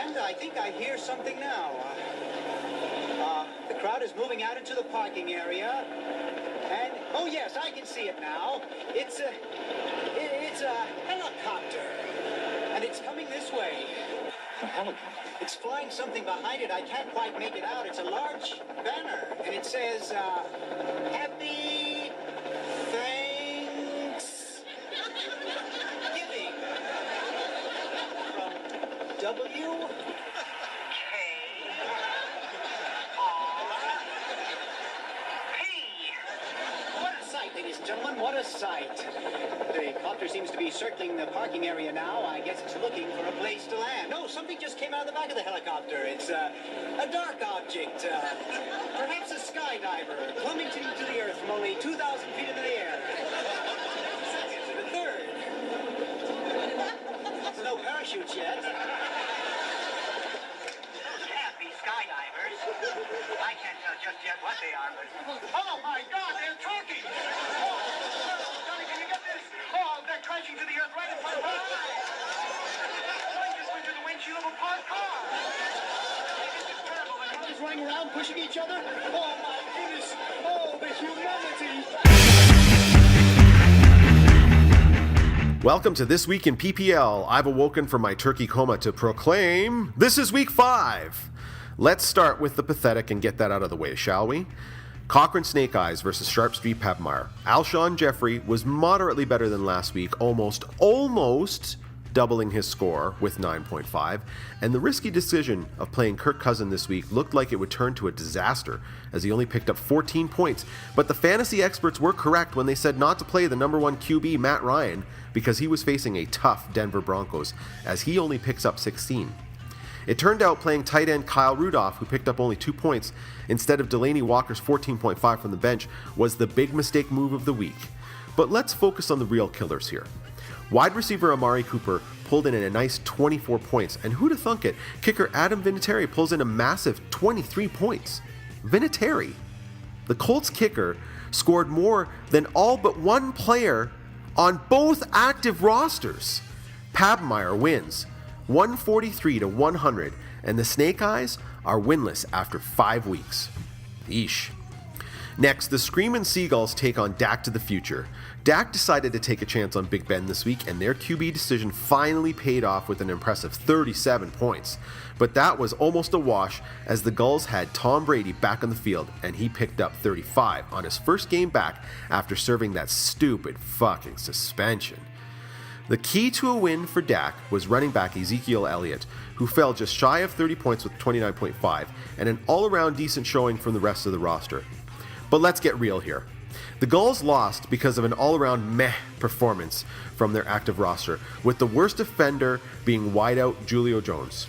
And I think I hear something now. The crowd is moving out into the parking area. And, oh yes, I can see it now. It's a helicopter. And it's coming this way. A helicopter? It's flying something behind it. I can't quite make it out. It's a large banner. And it says, Happy Thanksgiving. From W. Ladies and gentlemen, what a sight. The copter seems to be circling the parking area now. I guess it's looking for a place to land. No, something just came out of the back of the helicopter. It's a dark object. Perhaps a skydiver plummeting to the earth from only 2,000 feet into the air. Second to the third. There's no parachutes yet. Skydivers. I can't tell just yet what they are, but... Oh, my God, they're talking! Oh, Johnny, can you get this? Oh, they're crashing to the earth right in front of our eyes! One just went through the windshield of a parked car! This is terrible. The cars running around, pushing each other? Oh, my goodness! Oh, the humanity! Welcome to This Week in PPL. I've awoken from my turkey coma to proclaim this is week 5. Let's start with the pathetic and get that out of the way, shall we? Cochrane Snake Eyes versus Sharp Street Pepmire. Alshon Jeffrey was moderately better than last week, almost doubling his score with 9.5, and the risky decision of playing Kirk Cousin this week looked like it would turn to a disaster, as he only picked up 14 points, but the fantasy experts were correct when they said not to play the number 1 QB, Matt Ryan, because he was facing a tough Denver Broncos, as he only picks up 16. It turned out playing tight end Kyle Rudolph, who picked up only 2 points, instead of Delaney Walker's 14.5 from the bench, was the big mistake move of the week. But let's focus on the real killers here. Wide receiver Amari Cooper pulled in a nice 24 points, and who'd have thunk it, kicker Adam Vinatieri pulls in a massive 23 points. Vinatieri, the Colts kicker, scored more than all but one player on both active rosters. Pabmeyer wins 143-100, and the Snake Eyes are winless after 5 weeks. Yeesh. Next, the Screamin' Seagulls take on Dak to the future. Dak decided to take a chance on Big Ben this week, and their QB decision finally paid off with an impressive 37 points. But that was almost a wash, as the Gulls had Tom Brady back on the field, and he picked up 35 on his first game back after serving that stupid fucking suspension. The key to a win for Dak was running back Ezekiel Elliott, who fell just shy of 30 points with 29.5, and an all-around decent showing from the rest of the roster. But let's get real here. The Gulls lost because of an all-around meh performance from their active roster, with the worst offender being wideout Julio Jones.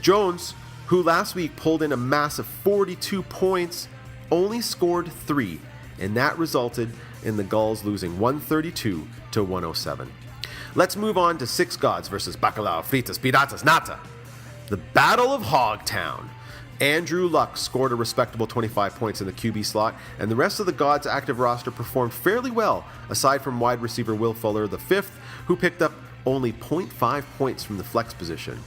Jones, who last week pulled in a massive 42 points, only scored 3, and that resulted in the Gulls losing 132-107. Let's move on to Six Gods versus Bacalao, Fritas, Piratas, Nata. The Battle of Hogtown. Andrew Luck scored a respectable 25 points in the QB slot, and the rest of the Gods' active roster performed fairly well, aside from wide receiver Will Fuller V, who picked up only 0.5 points from the flex position.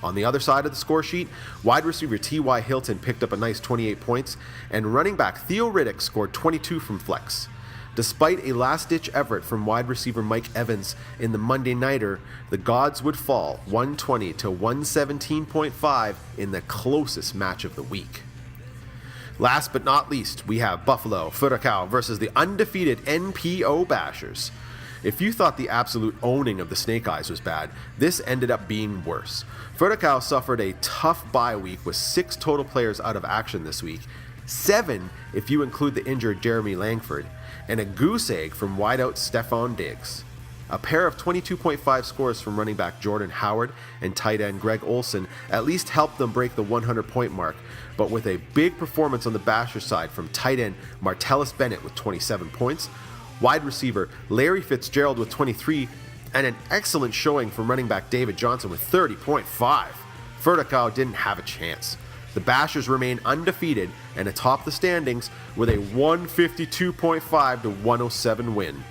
On the other side of the score sheet, wide receiver T.Y. Hilton picked up a nice 28 points, and running back Theo Riddick scored 22 from flex. Despite a last-ditch effort from wide receiver Mike Evans in the Monday Nighter, the Gods would fall 120-117.5 in the closest match of the week. Last but not least, we have Buffalo Furacao versus the undefeated NPO Bashers. If you thought the absolute owning of the Snake Eyes was bad, this ended up being worse. Furacao suffered a tough bye week with 6 total players out of action this week, 7 if you include the injured Jeremy Langford, and a goose egg from wideout Stephon Diggs. A pair of 22.5 scores from running back Jordan Howard and tight end Greg Olsen at least helped them break the 100-point mark, but with a big performance on the Basher side from tight end Martellus Bennett with 27 points, wide receiver Larry Fitzgerald with 23, and an excellent showing from running back David Johnson with 30.5. Furacao didn't have a chance. The Bashers remain undefeated and atop the standings with a 152.5-107 win.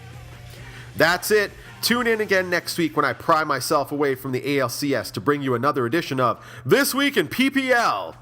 That's it. Tune in again next week when I pry myself away from the ALCS to bring you another edition of This Week in PPL.